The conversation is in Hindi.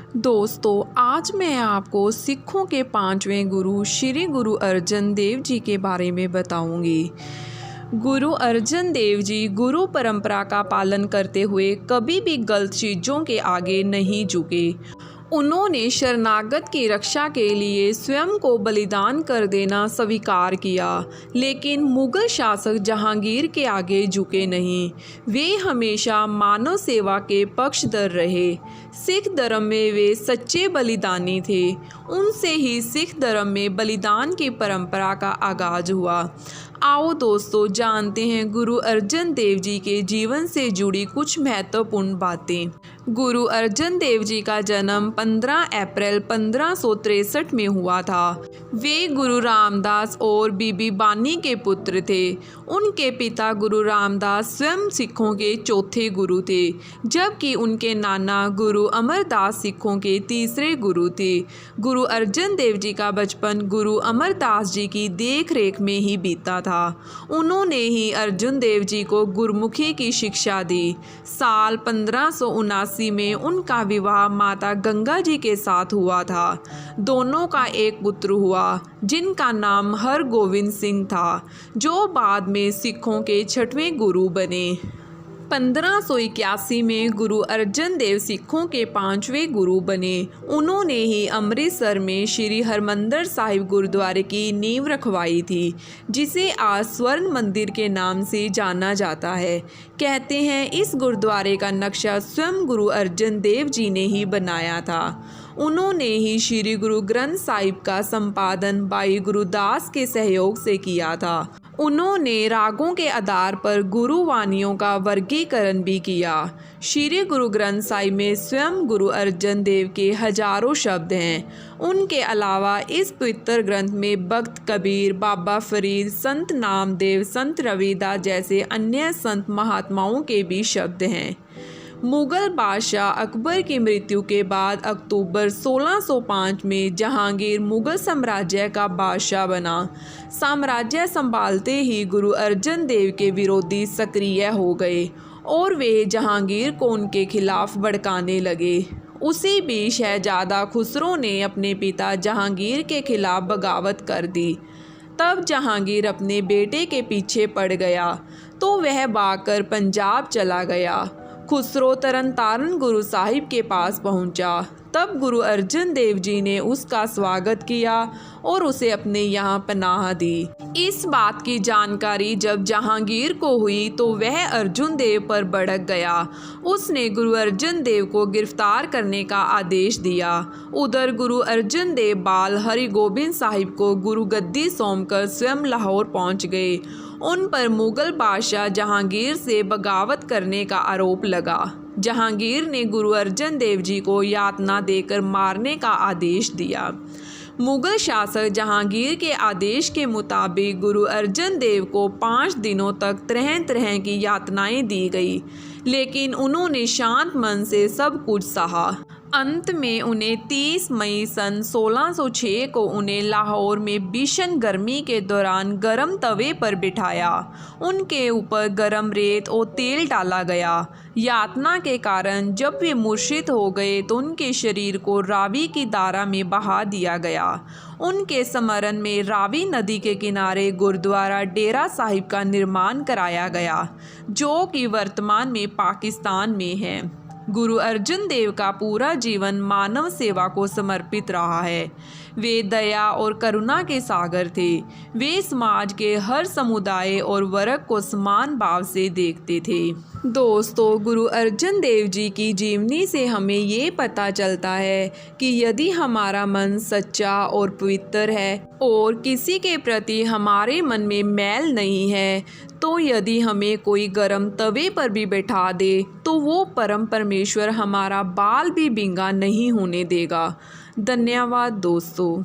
दोस्तों, आज मैं आपको सिखों के 5वें गुरु श्री गुरु अर्जन देव जी के बारे में बताऊंगी। गुरु अर्जन देव जी गुरु परंपरा का पालन करते हुए कभी भी गलत चीज़ों के आगे नहीं झुके। उन्होंने शरणागत की रक्षा के लिए स्वयं को बलिदान कर देना स्वीकार किया, लेकिन मुगल शासक जहांगीर के आगे झुके नहीं। वे हमेशा मानव सेवा के पक्षधर रहे। सिख धर्म में वे सच्चे बलिदानी थे। उनसे ही सिख धर्म में बलिदान की परंपरा का आगाज हुआ। आओ दोस्तों, जानते हैं गुरु अर्जन देव जी के जीवन से जुड़ी कुछ महत्वपूर्ण बातें। गुरु अर्जन देव जी का जन्म 15 अप्रैल 1563 में हुआ था। वे गुरु रामदास और बीबी बानी के पुत्र थे। उनके पिता गुरु रामदास स्वयं सिखों के चौथे गुरु थे, जबकि उनके नाना गुरु अमरदास सिखों के तीसरे गुरु थे। गुरु अर्जन देव जी का बचपन गुरु अमरदास जी की देख रेख में ही बीता था। उन्होंने ही अर्जुन देव जी को गुरमुखी की शिक्षा दी। साल 1579 में उनका विवाह माता गंगा जी के साथ हुआ था। दोनों का एक पुत्र हुआ, जिनका नाम हरगोविंद सिंह था, जो बाद में सिखों के 6वें गुरु बने। 1581 में गुरु अर्जन देव सिखों के 5वें गुरु बने। उन्होंने ही अमृतसर में श्री हरमंदिर साहिब गुरुद्वारे की नींव रखवाई थी, जिसे आज स्वर्ण मंदिर के नाम से जाना जाता है। कहते हैं इस गुरुद्वारे का नक्शा स्वयं गुरु अर्जन देव जी ने ही बनाया था। उन्होंने ही श्री गुरु ग्रंथ साहिब का संपादन भाई गुरुदास के सहयोग से किया था। उन्होंने रागों के आधार पर गुरुवाणियों का वर्गीकरण भी किया। श्री गुरु ग्रंथ साहिब में स्वयं गुरु अर्जन देव के हजारों शब्द हैं। उनके अलावा इस पवित्र ग्रंथ में भक्त कबीर, बाबा फरीद, संत नामदेव, संत रविदास जैसे अन्य संत महात्माओं के भी शब्द हैं। मुगल बादशाह अकबर की मृत्यु के बाद अक्टूबर 1605 में जहांगीर मुगल साम्राज्य का बादशाह बना। साम्राज्य संभालते ही गुरु अर्जन देव के विरोधी सक्रिय हो गए और वे जहांगीर को उनके खिलाफ भड़काने लगे। उसी बीच शहजादा खुसरो ने अपने पिता जहांगीर के खिलाफ बगावत कर दी। तब जहांगीर अपने बेटे के पीछे पड़ गया तो वह भागकर पंजाब चला गया। खुसरो तरन गुरु साहिब के पास पहुंचा। तब गुरु अर्जन देव जी ने उसका स्वागत किया और उसे अपने यहाँ पनाह दी। इस बात की जानकारी जब जहांगीर को हुई तो वह अर्जुन देव पर भड़क गया। उसने गुरु अर्जन देव को गिरफ्तार करने का आदेश दिया। उधर गुरु अर्जन देव बाल हरि गोबिंद साहिब को गुरु गद्दी सौंपकर स्वयं लाहौर पहुँच गए। उन पर मुगल बादशाह जहांगीर से बगावत करने का आरोप लगा। जहांगीर ने गुरु अर्जन देव जी को यातना देकर मारने का आदेश दिया। मुगल शासक जहांगीर के आदेश के मुताबिक गुरु अर्जन देव को 5 दिनों तक तरह तरह की यातनाएं दी गई, लेकिन उन्होंने शांत मन से सब कुछ सहा। अंत में उन्हें 30 मई सन 1606 को उन्हें लाहौर में भीषण गर्मी के दौरान गर्म तवे पर बिठाया। उनके ऊपर गर्म रेत और तेल डाला गया। यातना के कारण जब वे मूर्छित हो गए तो उनके शरीर को रावी की धारा में बहा दिया गया। उनके स्मरण में रावी नदी के किनारे गुरुद्वारा डेरा साहिब का निर्माण कराया गया, जो कि वर्तमान में पाकिस्तान में है। गुरु अर्जन देव का पूरा जीवन मानव सेवा को समर्पित रहा है। वे दया और करुणा के सागर थे। वे समाज के हर समुदाय और वर्ग को समान भाव से देखते थे। दोस्तों, गुरु अर्जन देव जी की जीवनी से हमें ये पता चलता है कि यदि हमारा मन सच्चा और पवित्र है और किसी के प्रति हमारे मन में मैल नहीं है, तो यदि हमें कोई गर्म तवे पर भी बैठा दे तो वो परम परमेश्वर हमारा बाल भी बिंगा नहीं होने देगा। धन्यवाद दोस्तों।